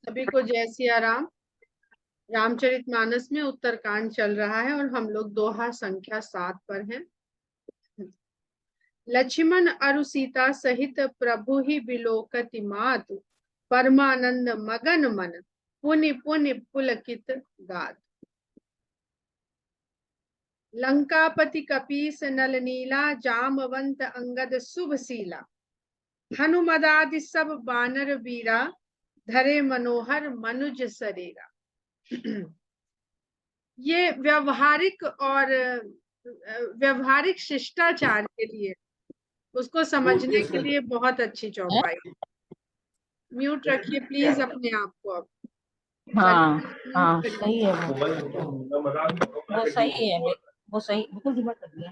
सभी को जय सिया राम। रामचरितमानस में उत्तरकांड चल रहा है और हम लोग दोहा संख्या 7 पर हैं। लक्ष्मण अरु सीता सहित प्रभु ही बिलोकति मातु, परमानंद मगन मन, पुनि पुनि पुलकित गात। लंकापति कपीस नल नीला, जामवंत अंगद शुभशीला, हनुमदादि सब बानर वीरा, धरे मनोहर मनुज शरीरा। ये व्यवहारिक शिष्टाचार के लिए, उसको समझने के लिए बहुत अच्छी चौपाई। म्यूट रखिए प्लीज अपने आप को। अब हाँ हाँ सही है वो सही है, वो सही बिल्कुल धीमा कर दिया।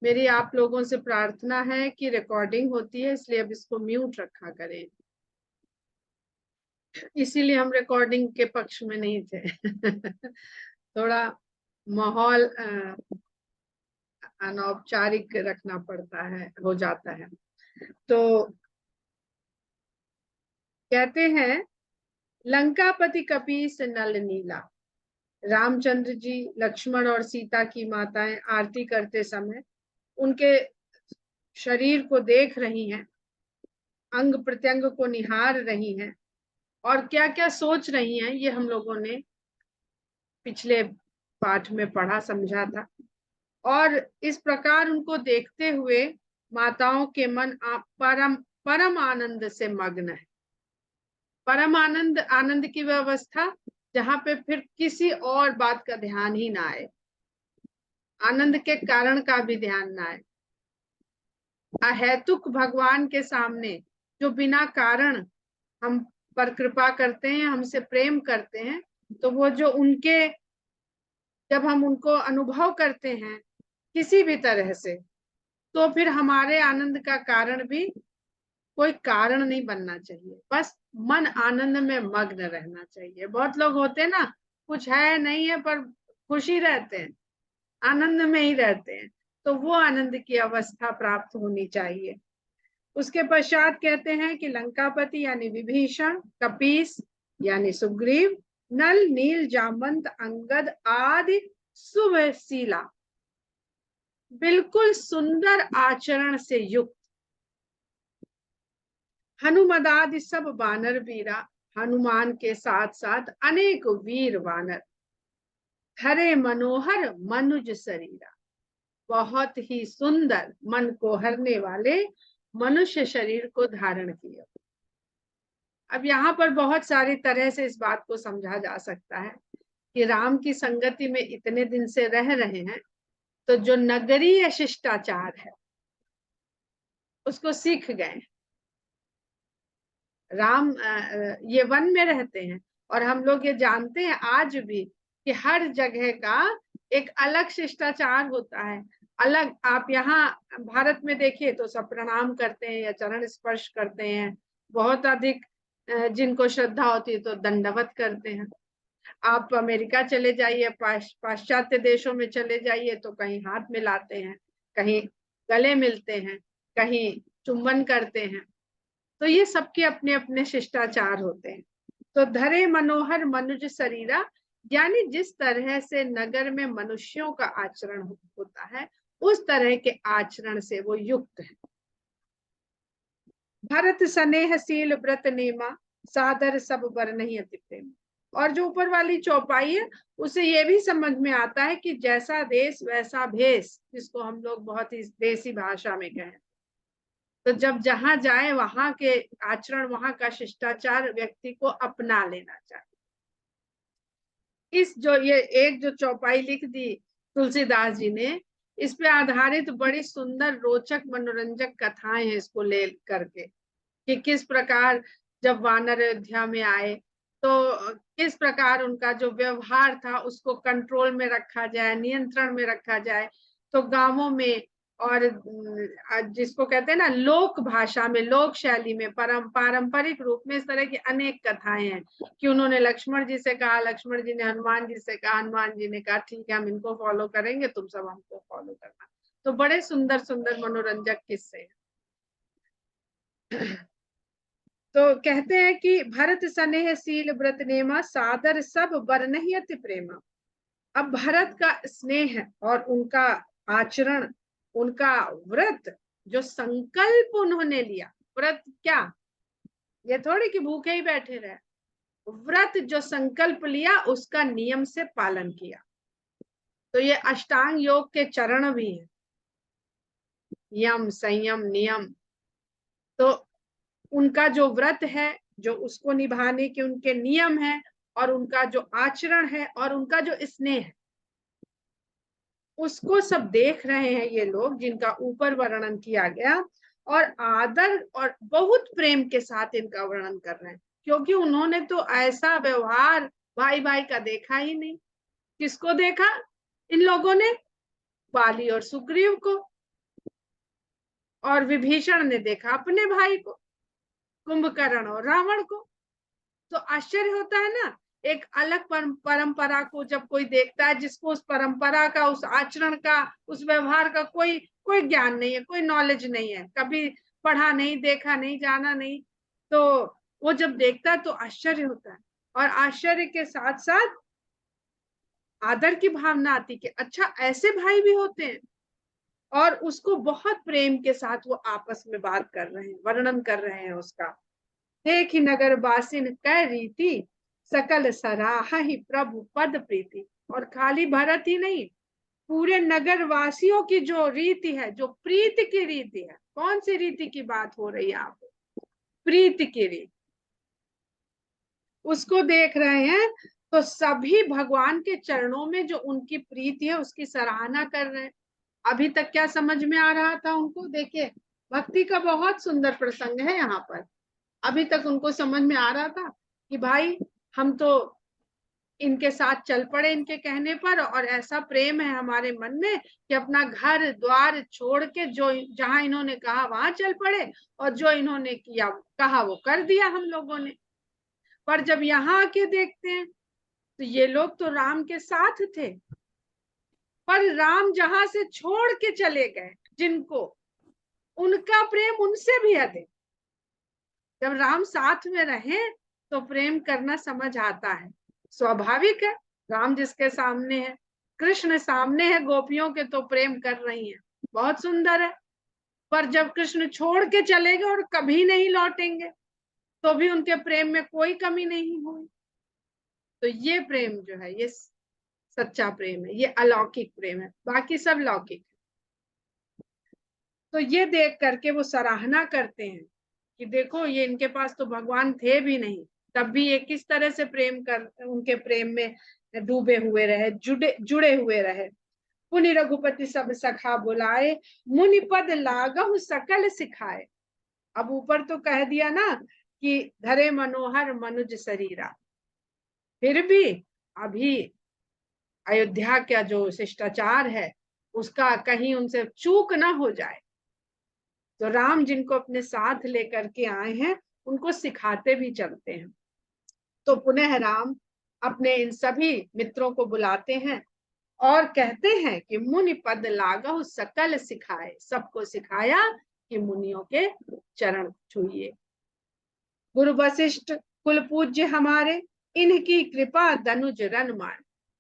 मेरी आप लोगों से प्रार्थना है कि रिकॉर्डिंग होती है, इसलिए अब इसको म्यूट रखा करें। इसीलिए हम रिकॉर्डिंग के पक्ष में नहीं थे। थोड़ा माहौल अनौपचारिक रखना पड़ता है, हो जाता है। तो कहते हैं लंकापति कपीस नल नीला। रामचंद्र जी, लक्ष्मण और सीता की माताएं आरती करते समय उनके शरीर को देख रही हैं, अंग प्रत्यंग को निहार रही हैं और क्या क्या सोच रही हैं, ये हम लोगों ने पिछले पाठ में पढ़ा समझा था। और इस प्रकार उनको देखते हुए माताओं के मन परम परम आनंद से मग्न है। परम आनंद, आनंद की व्यवस्था जहां पे फिर किसी और बात का ध्यान ही ना आए, आनंद के कारण का भी ध्यान ना आए। अहेतुक भगवान के सामने जो बिना कारण हम पर कृपा करते हैं, हमसे प्रेम करते हैं, तो वो जो उनके, जब हम उनको अनुभव करते हैं किसी भी तरह से, तो फिर हमारे आनंद का कारण भी कोई कारण नहीं बनना चाहिए, बस मन आनंद में मग्न रहना चाहिए। बहुत लोग होते हैं ना, कुछ है नहीं है पर खुशी रहते हैं, आनंद में ही रहते हैं, तो वो आनंद की अवस्था प्राप्त होनी चाहिए। उसके पश्चात कहते हैं कि लंकापति यानी विभीषण, कपीस यानी सुग्रीव, नल नील जामवंत अंगद आदि शुभशीला, बिल्कुल सुंदर आचरण से युक्त, हनुमदादि सब वानर वीरा, हनुमान के साथ साथ अनेक वीर वानर, हरे मनोहर मनुज शरीरा, बहुत ही सुंदर मन को हरने वाले मनुष्य शरीर को धारण किया। अब यहाँ पर बहुत सारी तरह से इस बात को समझा जा सकता है कि राम की संगति में इतने दिन से रह रहे हैं, तो जो नगरीय शिष्टाचार है उसको सीख गए। राम ये वन में रहते हैं और हम लोग ये जानते हैं आज भी कि हर जगह का एक अलग शिष्टाचार होता है। अलग, आप यहाँ भारत में देखिए तो सब प्रणाम करते हैं या चरण स्पर्श करते हैं, बहुत अधिक जिनको श्रद्धा होती है तो दंडवत करते हैं। आप अमेरिका चले जाइए, पाश्चात्य देशों में चले जाइए तो कहीं हाथ मिलाते हैं, कहीं गले मिलते हैं, कहीं चुंबन करते हैं। तो ये सबके अपने अपने शिष्टाचार होते हैं। तो धरे मनोहर मनुज शरीरा, यानी जिस तरह से नगर में मनुष्यों का आचरण होता है उस तरह के आचरण से वो युक्त है। भरत स्नेहशील व्रत नेमा, सादर सब बर नहीं अति प्रेम। और जो ऊपर वाली चौपाई है उसे ये भी समझ में आता है कि जैसा देश वैसा भेष, जिसको हम लोग बहुत ही देसी भाषा में कहें, तो जब जहां जाए वहां के आचरण, वहां का शिष्टाचार व्यक्ति को अपना लेना चाहिए। इस जो ये एक जो चौपाई लिख दी तुलसीदास जी ने, इस पे आधारित बड़ी सुंदर रोचक मनोरंजक कथाएं हैं इसको ले करके, कि किस प्रकार जब वानर अयोध्या में आए तो किस प्रकार उनका जो व्यवहार था उसको कंट्रोल में रखा जाए, नियंत्रण में रखा जाए। तो गांवों में, और जिसको कहते हैं ना लोक भाषा में, लोक शैली में, पारंपरिक रूप में इस तरह की अनेक कथाएं हैं कि उन्होंने लक्ष्मण जी से कहा, लक्ष्मण जी ने हनुमान जी से कहा, हनुमान जी ने कहा ठीक है हम इनको फॉलो करेंगे, तुम सब हमको फॉलो करना। तो बड़े सुंदर सुंदर मनोरंजक किस्से हैं। तो कहते हैं कि भरत स्नेह शील व्रत नेमा सादर सब बरनहियत प्रेमा। अब भरत का स्नेह और उनका आचरण, उनका व्रत, जो संकल्प उन्होंने लिया, व्रत क्या, ये थोड़ी कि भूखे ही बैठे रहे, व्रत जो संकल्प लिया उसका नियम से पालन किया। तो ये अष्टांग योग के चरण भी हैं, यम संयम नियम। तो उनका जो व्रत है, जो उसको निभाने के उनके नियम है, और उनका जो आचरण है, और उनका जो स्नेह है, उसको सब देख रहे हैं ये लोग, जिनका ऊपर वर्णन किया गया, और आदर और बहुत प्रेम के साथ इनका वर्णन कर रहे हैं, क्योंकि उन्होंने तो ऐसा व्यवहार भाई भाई का देखा ही नहीं। किसको देखा इन लोगों ने? बाली और सुग्रीव को, और विभीषण ने देखा अपने भाई को, कुंभकर्ण और रावण को। तो आश्चर्य होता है ना, एक अलग परंपरा को जब कोई देखता है, जिसको उस परंपरा का, उस आचरण का, उस व्यवहार का कोई कोई ज्ञान नहीं है, कोई नॉलेज नहीं है, कभी पढ़ा नहीं, देखा नहीं, जाना नहीं, तो वो जब देखता है तो आश्चर्य होता है, और आश्चर्य के साथ साथ आदर की भावना आती कि अच्छा ऐसे भाई भी होते हैं। और उसको बहुत प्रेम के साथ वो आपस में बात कर रहे हैं, वर्णन कर रहे हैं उसका। देखी नगर बासिन कै रीति सकल सराहा ही प्रभु पद प्रीति। और खाली भरत ही नहीं, पूरे नगर वासियों की जो रीति है, जो प्रीति की रीति है, कौन सी रीति की बात हो रही है आप? प्रीति की रीति, उसको देख रहे हैं। तो सभी भगवान के चरणों में जो उनकी प्रीति है उसकी सराहना कर रहे हैं। अभी तक क्या समझ में आ रहा था उनको? देखिए, भक्ति का बहुत सुंदर प्रसंग है यहाँ पर। अभी तक उनको समझ में आ रहा था कि भाई हम तो इनके साथ चल पड़े इनके कहने पर, और ऐसा प्रेम है हमारे मन में कि अपना घर द्वार छोड़ के जो जहां इन्होंने कहा वहां चल पड़े, और जो इन्होंने किया कहा वो कर दिया हम लोगों ने। पर जब यहाँ आके देखते हैं तो ये लोग तो राम के साथ थे, पर राम जहां से छोड़ के चले गए जिनको, उनका प्रेम उनसे भी अधिक। जब राम साथ में रहे तो प्रेम करना समझ आता है, स्वाभाविक है। राम जिसके सामने है, कृष्ण सामने है गोपियों के, तो प्रेम कर रही है, बहुत सुंदर है। पर जब कृष्ण छोड़ के चले गए और कभी नहीं लौटेंगे, तो भी उनके प्रेम में कोई कमी नहीं हुई। तो ये प्रेम जो है, ये सच्चा प्रेम है, ये अलौकिक प्रेम है, बाकी सब लौकिक। तो ये देख करके वो सराहना करते हैं कि देखो ये इनके पास तो भगवान थे भी नहीं, तब भी ये किस तरह से प्रेम कर, उनके प्रेम में डूबे हुए रहे, जुड़े हुए रहे। पुनि रघुपति सब सखा बुलाए, मुनि पद लागहु सकल सिखाए। अब ऊपर तो कह दिया ना कि धरे मनोहर मनुज शरीरा, फिर भी अभी अयोध्या का जो शिष्टाचार है उसका कहीं उनसे चूक ना हो जाए, तो राम जिनको अपने साथ लेकर के आए हैं उनको सिखाते भी चलते हैं। तो पुनः राम अपने इन सभी मित्रों को बुलाते हैं और कहते हैं कि मुनि पद लागहु सकल सिखाए, सबको सिखाया कि मुनियों के चरण छूइए। गुरु वशिष्ठ कुल पूज्य हमारे, इनकी कृपा दनुज रन मार।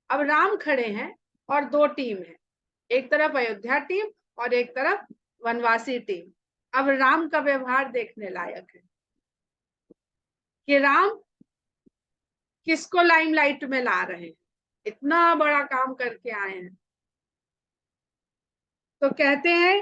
अब राम खड़े हैं और दो टीम है, एक तरफ अयोध्या टीम और एक तरफ वनवासी टीम। अब राम का व्यवहार देखने लायक है कि राम किसको लाइमलाइट में ला रहे हैं, इतना बड़ा काम करके आए हैं। तो कहते हैं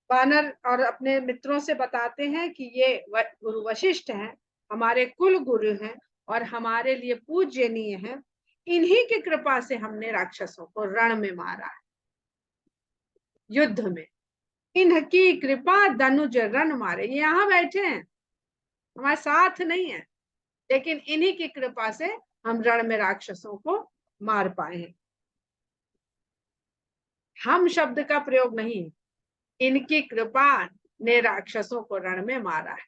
वानर, और अपने मित्रों से बताते हैं कि ये गुरु वशिष्ठ हैं, हमारे कुल गुरु हैं और हमारे लिए पूजनीय हैं। इन्हीं की कृपा से हमने राक्षसों को रण में मारा है, युद्ध में। इनकी कृपा दनुज रण मारे, ये यहाँ बैठे हैं, हमारे साथ नहीं है, लेकिन इन्हीं की कृपा से हम रण में राक्षसों को मार पाए हैं। हम शब्द का प्रयोग नहीं, इनकी कृपा ने राक्षसों को रण में मारा है।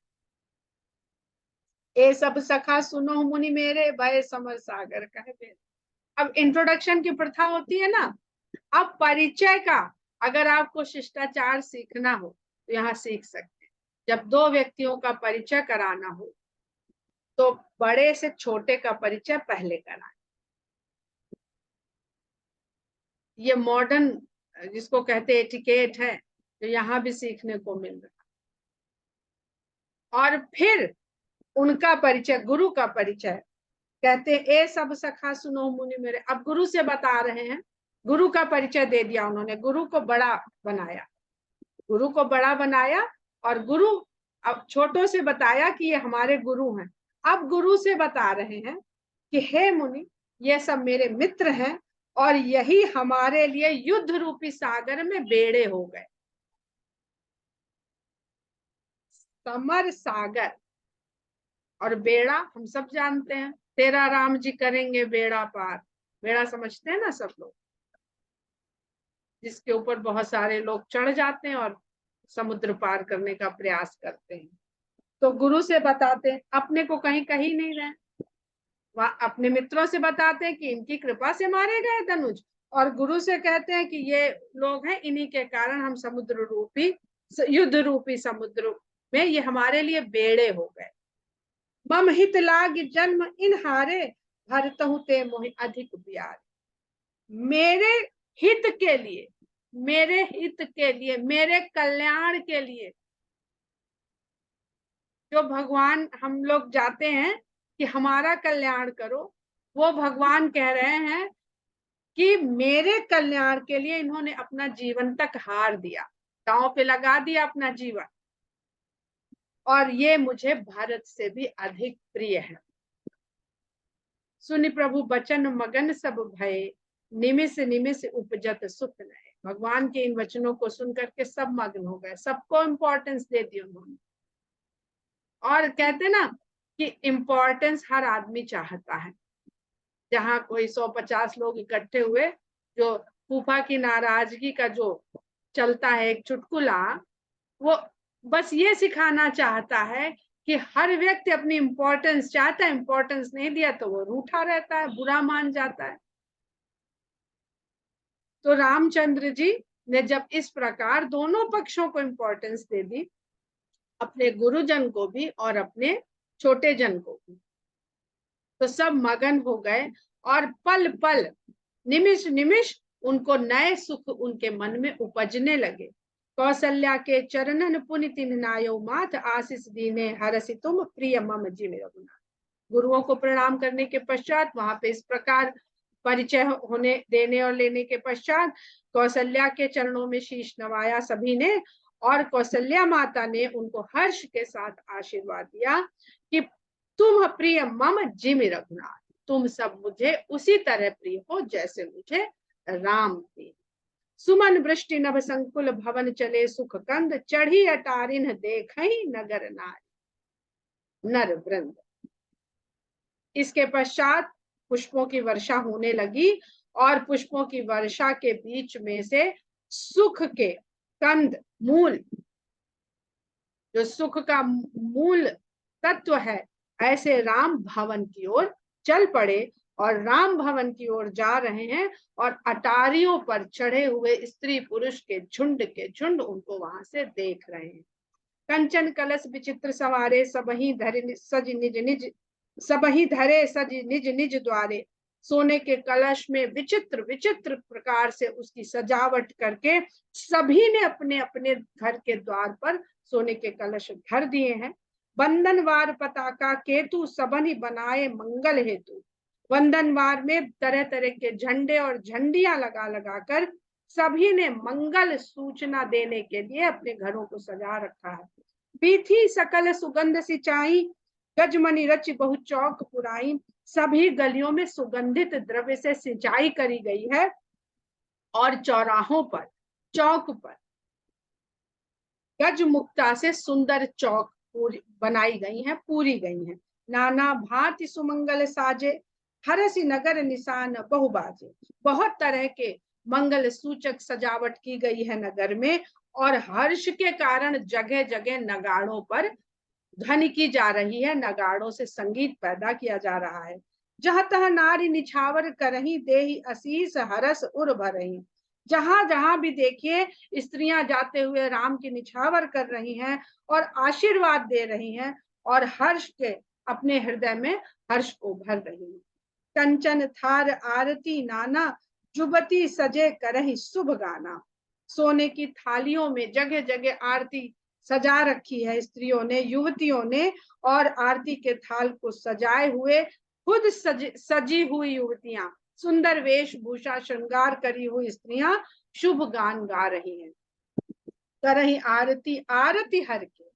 ए सब सखा सुनो मुनि मेरे, भय समर सागर कहे मेरे। अब इंट्रोडक्शन की प्रथा होती है ना, अब परिचय का अगर आपको शिष्टाचार सीखना हो तो यहाँ सीख सकते हैं। जब दो व्यक्तियों का परिचय कराना हो तो बड़े से छोटे का परिचय पहले कराएं। ये मॉडर्न जिसको कहते हैं एटिकेट है, तो यहाँ भी सीखने को मिल रहा है। और फिर उनका परिचय, गुरु का परिचय, कहते ए सब सखा सुनो मुनि मेरे। अब गुरु से बता रहे हैं, गुरु का परिचय दे दिया उन्होंने, गुरु को बड़ा बनाया, गुरु को बड़ा बनाया। और गुरु अब छोटों से बताया कि ये हमारे गुरु हैं। अब गुरु से बता रहे हैं कि हे मुनि, ये सब मेरे मित्र हैं और यही हमारे लिए युद्ध रूपी सागर में बेड़े हो गए। समर सागर और बेड़ा हम सब जानते हैं, तेरा राम जी करेंगे बेड़ा पार। बेड़ा समझते हैं ना सब लोग, जिसके ऊपर बहुत सारे लोग चढ़ जाते हैं और समुद्र पार करने का प्रयास करते हैं। तो गुरु से बताते हैं, अपने को कहीं कहीं नहीं रहे, वह अपने मित्रों से बताते हैं कि इनकी कृपा से मारे गए धनुज, और गुरु से कहते हैं कि ये लोग हैं, इन्हीं के कारण हम समुद्र रूपी, युद्ध रूपी समुद्र में ये हमारे लिए बेड़े हो गए। मम हित लाग जन्म इन हारे, भरतहु ते मोहि अधिक प्यार। मेरे हित के लिए, मेरे हित के लिए, मेरे कल्याण के लिए जो भगवान हम लोग जाते हैं कि हमारा कल्याण करो, वो भगवान कह रहे हैं कि मेरे कल्याण के लिए इन्होंने अपना जीवन तक हार दिया, दांव पे लगा दिया अपना जीवन, और ये मुझे भारत से भी अधिक प्रिय है। सुनि प्रभु बचन मगन सब भय, निमिष निमिष उपजत सुख नए। भगवान के इन वचनों को सुन करके सब मग्न हो गए, सबको इम्पोर्टेंस दे दी उन्होंने। और कहते ना कि इम्पोर्टेंस हर आदमी चाहता है। जहां कोई 150 लोग इकट्ठे हुए, जो फूफा की नाराजगी का जो चलता है एक चुटकुला, वो बस ये सिखाना चाहता है कि हर व्यक्ति अपनी इम्पोर्टेंस चाहता है, इम्पोर्टेंस नहीं दिया तो वो रूठा रहता है, बुरा मान जाता है। तो रामचंद्र जी ने जब इस प्रकार दोनों पक्षों को इम्पोर्टेंस दे दी, अपने गुरुजन को भी और अपने छोटे जन को भी, तो सब मगन हो गए और पल पल, निमिष निमिष उनको नए सुख उनके मन में उपजने लगे। कौशल्या के चरणन पुनि तिन्ह माथ, आशीष दीने हरसि तुम प्रिय मम जिमि रघुनाथ। गुरुओं को प्रणाम करने के पश्चात वहां पे इस प्रकार परिचय होने देने और लेने के पश्चात कौशल्या के चरणों में शीश नवाया सभी ने, और कौशल्या माता ने उनको हर्ष के साथ आशीर्वाद दिया कि तुम प्रिय मम जिमि रघुनाथ, तुम सब मुझे उसी तरह प्रिय हो जैसे मुझे राम प्रिय। सुमन वृष्टि नभ संकुल भवन चले सुख कंद, चढ़ी अटारिन देखहि नगर नारी नर वृंद। इसके पश्चात पुष्पों की वर्षा होने लगी, और पुष्पों की वर्षा के बीच में से सुख के कंद, मूल, जो सुख का मूल तत्व है, ऐसे राम भवन की ओर चल पड़े और राम भवन की ओर जा रहे हैं, और अटारियों पर चढ़े हुए स्त्री पुरुष के झुंड उनको वहां से देख रहे हैं। कंचन कलश विचित्र सवारे, सबही धरे सज निज निज, सबही धरे सज निज निज द्वारे। सोने के कलश में विचित्र विचित्र प्रकार से उसकी सजावट करके सभी ने अपने अपने घर के द्वार पर सोने के कलश धर दिए हैं। बंधनवार पताका केतु सबनी बनाए मंगल हेतु। वंदनवार में तरह तरह के झंडे और झंडियां लगा लगाकर सभी ने मंगल सूचना देने के लिए अपने घरों को सजा रखा है। बीथी सकल सुगंध सिंचाई, गजमनी रच बहु चौक पुराई। सभी गलियों में सुगंधित द्रव्य से सिंचाई करी गई है, और चौराहों पर, चौक पर गज मुक्ता से सुंदर चौक बनाई गई हैं, पूरी गई हैं। नाना भांति सुमंगल साजे, हरसी नगर निशान बहुबाजे। बहुत तरह के मंगल सूचक सजावट की गई है नगर में, और हर्ष के कारण जगह जगह नगाड़ों पर ध्वनि की जा रही है, नगाड़ों से संगीत पैदा किया जा रहा है। जहां तह नारी निछावर करही, देही असीस हरस उर भरही। जहां जहां भी देखिए स्त्रियां जाते हुए राम की निछावर कर रही हैं और आशीर्वाद दे रही हैं, और हर्ष के अपने हृदय में हर्ष को भर रही है। कंचन थार आरती नाना जुबती सजे करहि शुभ गाना। सोने की थालियों में जगह जगह आरती सजा रखी है स्त्रियों ने, युवतियों ने, और आरती के थाल को सजाए हुए खुद सजी हुई युवतियां, सुंदर वेशभूषा श्रृंगार करी हुई स्त्रियां शुभ गान गा रही हैं। करही आरती आरती हर के,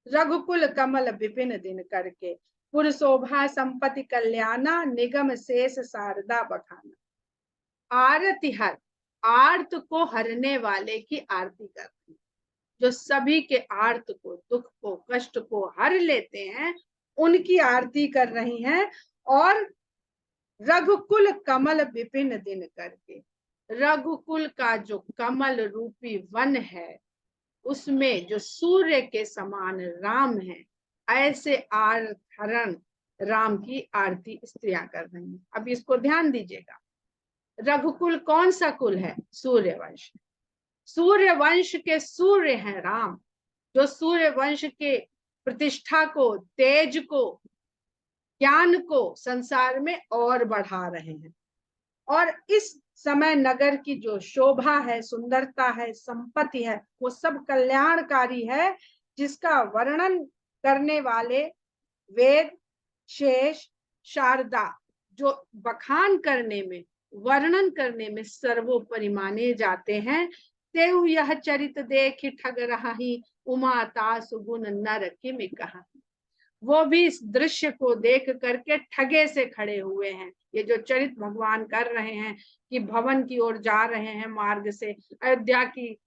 रघुकुल कमल विपिन दिन करके, पुर शोभा संपत्ति कल्याणा, निगम शेष शारदा बखाना। आरती हर, आर्त को हरने वाले की आरती करती है, जो सभी के आर्त को, दुख को, कष्ट को हर लेते हैं, उनकी आरती कर रही हैं। और रघुकुल कमल विपिन दिन करके, रघुकुल का जो कमल रूपी वन है, उसमें जो सूर्य के समान राम है, ऐसे आर्तहरण राम की आरती स्त्रियां कर रही हैं। अब इसको ध्यान दीजिएगा, रघुकुल कौन सा कुल है? सूर्यवंश। सूर्यवंश के सूर्य हैं राम, जो सूर्यवंश के प्रतिष्ठा को, तेज को, ज्ञान को संसार में और बढ़ा रहे हैं। और इस समय नगर की जो शोभा है, सुंदरता है, संपत्ति है, वो सब कल्याणकारी है, जिसका वर्णन करने वाले वेद, शेष, शारदा, जो बखान करने में, वर्णन करने में सर्वोपरि माने जाते हैं। तेहु यह चरित देख ठग रही, उमा तासु गुण नर किम कहाहि। वो भी इस दृश्य को देख करके ठगे से खड़े हुए हैं। ये जो चरित भगवान कर रहे हैं कि भवन की ओर जा रहे हैं, मार्ग से अयोध्या की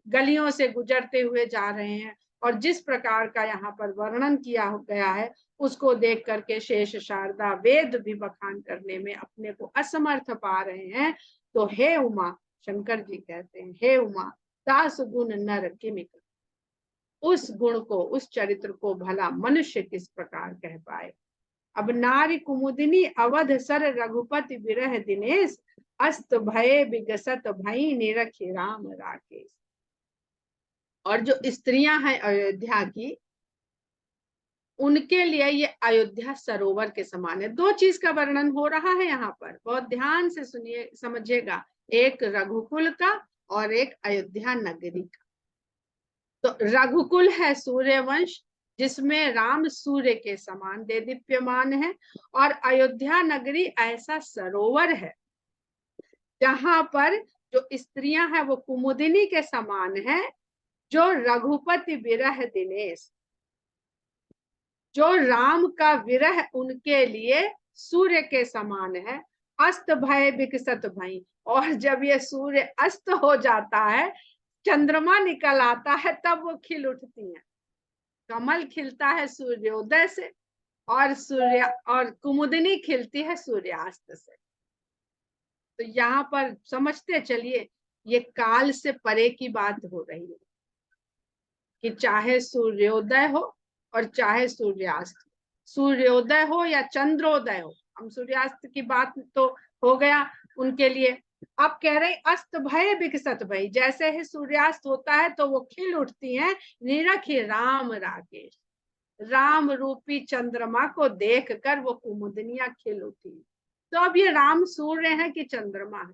गलियों से गुजरते हुए जा रहे हैं, और जिस प्रकार का यहाँ पर वर्णन किया गया है, उसको देख करके शेष, शारदा, वेद भी बखान करने में अपने को असमर्थ पा रहे हैं। तो हे उमा, शंकर जी कहते हैं, हे उमा दास गुण नर किमिक, उस गुण को, उस चरित्र को भला मनुष्य किस प्रकार कह पाए। अब नारी कुमुदिनी अवध सर रघुपति विरह दिनेश, अस्त भये विगसत भई निरखि राम राकेश। और जो स्त्रियां हैं अयोध्या की, उनके लिए ये अयोध्या सरोवर के समान है। दो चीज का वर्णन हो रहा है यहाँ पर, बहुत ध्यान से सुनिए, समझिएगा। एक रघुकुल का और एक अयोध्या नगरी का। तो रघुकुल है सूर्यवंश, जिसमें राम सूर्य के समान देदीप्यमान है, और अयोध्या नगरी ऐसा सरोवर है जहां पर जो स्त्रियां हैं वो कुमुदिनी के समान है, जो रघुपति विरह दिनेश, जो राम का विरह उनके लिए सूर्य के समान है। अस्त भय विकसत भई, और जब ये सूर्य अस्त हो जाता है, चंद्रमा निकल आता है, तब वो खिल उठती हैं। कमल खिलता है सूर्योदय से, और कुमुदिनी खिलती है सूर्यास्त से। तो यहाँ पर समझते चलिए, ये काल से परे की बात हो रही है कि चाहे सूर्योदय हो और चाहे सूर्यास्त, सूर्योदय हो या चंद्रोदय हो। हम सूर्यास्त की बात तो हो गया उनके लिए। अब कह रहे अस्त भय विकसत भई, जैसे ही सूर्यास्त होता है तो वो खिल उठती हैं। निरखि राम राकेश, राम रूपी चंद्रमा को देखकर वो कुमुदनियां खिल उठी। तो अब ये राम सूर्य है कि चंद्रमा है?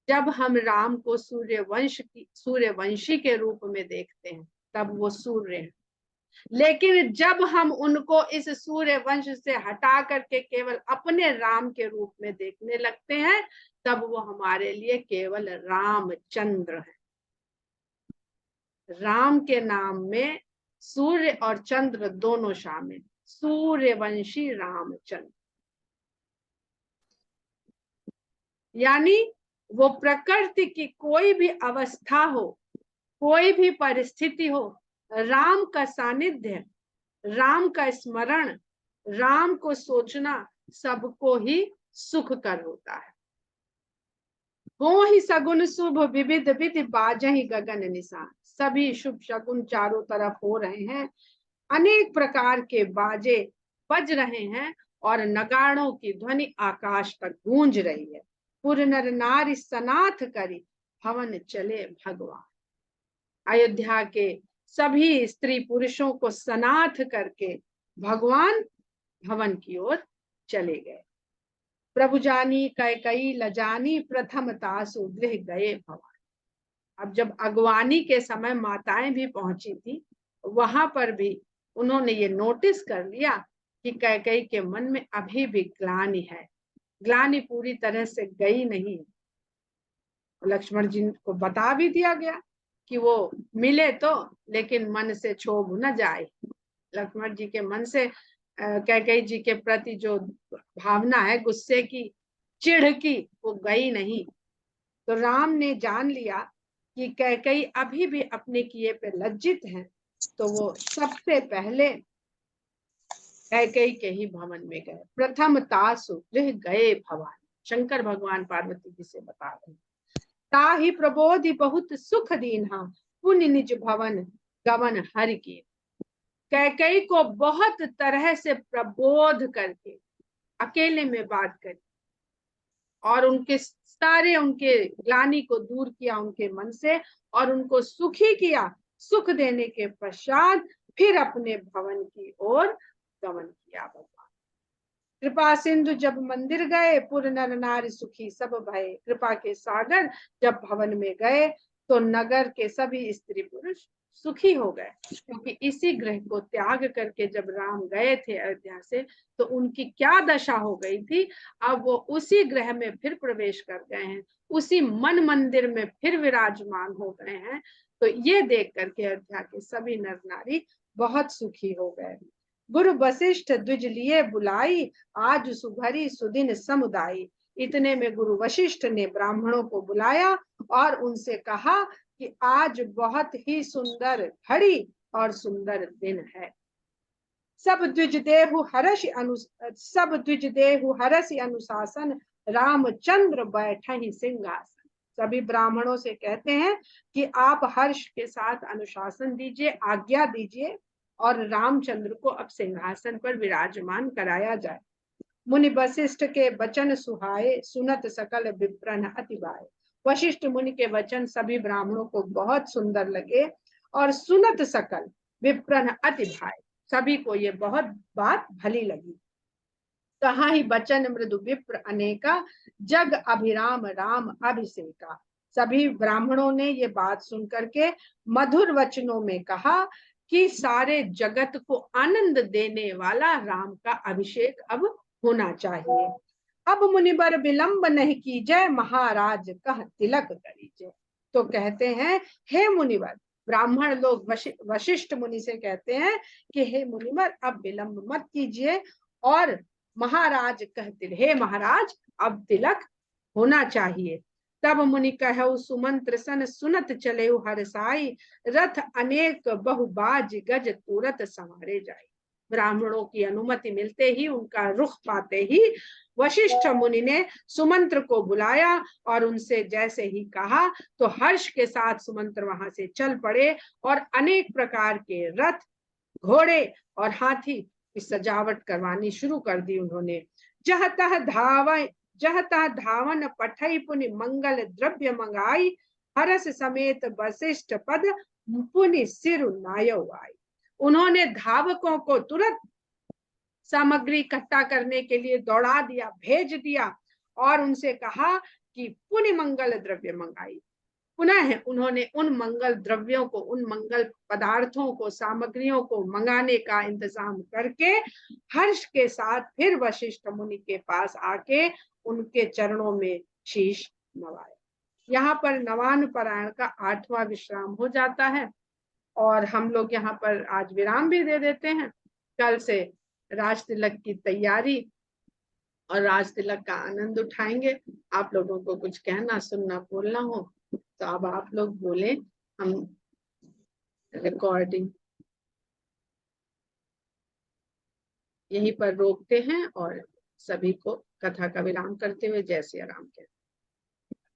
जब हम राम को सूर्यवंशी के रूप में देखते हैं, तब वो सूर्य है। लेकिन जब हम उनको इस सूर्य वंश से हटा करके केवल अपने राम के रूप में देखने लगते हैं, तब वो हमारे लिए केवल रामचंद्र है। राम के नाम में सूर्य और चंद्र दोनों शामिल, सूर्यवंशी रामचंद्र। यानी वो प्रकृति की कोई भी अवस्था हो, कोई भी परिस्थिति हो, राम का सानिध्य, राम का स्मरण, राम को सोचना सबको ही सुख कर होता है। हो ही सगुन शुभ विविध विधि बाजहि गगन निशान, सभी शुभ शगुन चारों तरफ हो रहे हैं, अनेक प्रकार के बाजे बज रहे हैं, और नगाड़ों की ध्वनि आकाश तक गूंज रही है। पुर नर नारी सनाथ करी, भवन चले भगवान। अयोध्या के सभी स्त्री पुरुषों को सनाथ करके भगवान भवन की ओर चले गए। प्रभु जानी कैकई लजानी प्रथम तासु गृह गए भवन। अब जब अगवानी के समय माताएं भी पहुंची थी, वहां पर भी उन्होंने ये नोटिस कर लिया कि कैकई के मन में अभी भी ग्लानि है, ग्लानि पूरी तरह से गई नहीं। लक्ष्मण जी को बता भी दिया गया कि वो मिले तो, लेकिन मन से क्षोभ न जाए। लक्ष्मण जी के मन से कैकेयी जी के प्रति जो भावना है गुस्से की, चिढ़ की, वो गई नहीं। तो राम ने जान लिया कि कैकेयी अभी भी अपने किए पे लज्जित हैं, तो वो सबसे पहले कैकेयी के ही भवन में गए। प्रथम तासु गृह गए भवन। शंकर भगवान पार्वती जी से बता रहे हैं। ताहि प्रबोधि बहुत सुख दीन्हा पुण्य निज भवन गवन हरि की। कैकेयी को बहुत तरह से प्रबोध करके, अकेले में बात करी और उनके सारे उनके ग्लानि को दूर किया उनके मन से और उनको सुखी किया। सुख देने के पश्चात फिर अपने भवन की ओर गमन किया। भगवान कृपा सिंधु जब मंदिर गए, पुर नर नारी सुखी सब भये। कृपा के सागर जब भवन में गए तो नगर के सभी स्त्री पुरुष सुखी हो गए, क्योंकि इसी ग्रह को त्याग करके जब राम गए थे अयोध्या से, तो उनकी क्या दशा हो गई थी। अब वो उसी ग्रह में फिर प्रवेश कर गए हैं, उसी मन मंदिर में फिर विराजमान हो गए हैं। तो ये देख करके अयोध्या के सभी नर नारी बहुत सुखी हो गए। गुरु वशिष्ठ द्विज लिए बुलाई, आज सुभरी सुदिन समुदायी। इतने में गुरु वशिष्ठ ने ब्राह्मणों को बुलाया और उनसे कहा कि आज बहुत ही सुंदर घड़ी और सुंदर दिन है। सब द्विज देहु हरषि अनुशासन, रामचंद्र बैठहि सिंहासन। सभी ब्राह्मणों से कहते हैं कि आप हर्ष के साथ अनुशासन दीजिए, आज्ञा दीजिए और रामचंद्र को अब सिंहासन पर विराजमान कराया जाए। मुनि वशिष्ठ के वचन सुहाए, सुनत सकल विप्रन अति भाए। वशिष्ठ मुनि के वचन सभी ब्राह्मणों को बहुत सुंदर लगे और सुनत सकल विप्रन अति भाए, सभी को ये बहुत बात भली लगी। कहा ही वचन मृदु विप्र अनेका, जग अभिराम राम अभिषेका। सभी ब्राह्मणों ने ये बात सुन करके मधुर वचनों में कहा कि सारे जगत को आनंद देने वाला राम का अभिषेक अब होना चाहिए। अब मुनिवर विलंब नहीं कीजय, महाराज कह तिलक करीजय। तो कहते हैं, हे मुनिवर, ब्राह्मण लोग वशिष्ठ मुनि से कहते हैं कि हे मुनिवर, अब विलंब मत कीजिए और महाराज कहते, हे महाराज अब तिलक होना चाहिए। तब मुनि कहु सुमंत्र सन, सुनत चले हरसाई, रथ अनेक बहुबाज गज तुरत संवारे जाए। ब्राह्मणों की अनुमति मिलते ही, उनका रुख पाते ही वशिष्ठ मुनि ने सुमंत्र को बुलाया और उनसे जैसे ही कहा तो हर्ष के साथ सुमंत्र वहां से चल पड़े और अनेक प्रकार के रथ, घोड़े और हाथी की सजावट करवानी शुरू कर दी उन्होंने। जह तह धावन पठई पुनि मंगल द्रव्य मंगाई, हरस समेत वशिष्ठ पद पुनि सिर नायो आई। उन्होंने धावकों को तुरंत सामग्री इकट्ठा करने के लिए दौड़ा दिया, भेज दिया और उनसे कहा कि पुनि मंगल द्रव्य मंगाई। पुनः उन्होंने उन मंगल द्रव्यों को, उन मंगल पदार्थों को, सामग्रियों को मंगाने का इंतजाम करके हर्ष के साथ फिर वशिष्ठ मुनि के पास आके उनके चरणों में शीश नवाया। यहाँ पर नवान पारायण का 8वां विश्राम हो जाता है और हम लोग यहाँ पर आज विराम भी दे देते हैं। कल से राज तिलक की तैयारी और राज तिलक का आनंद उठाएंगे। आप लोगों को कुछ कहना, सुनना, बोलना हो तो अब आप लोग बोले। हम रिकॉर्डिंग यहीं पर रोकते हैं और सभी को कथा का विराम करते हुए जय सिया राम कहते हैं।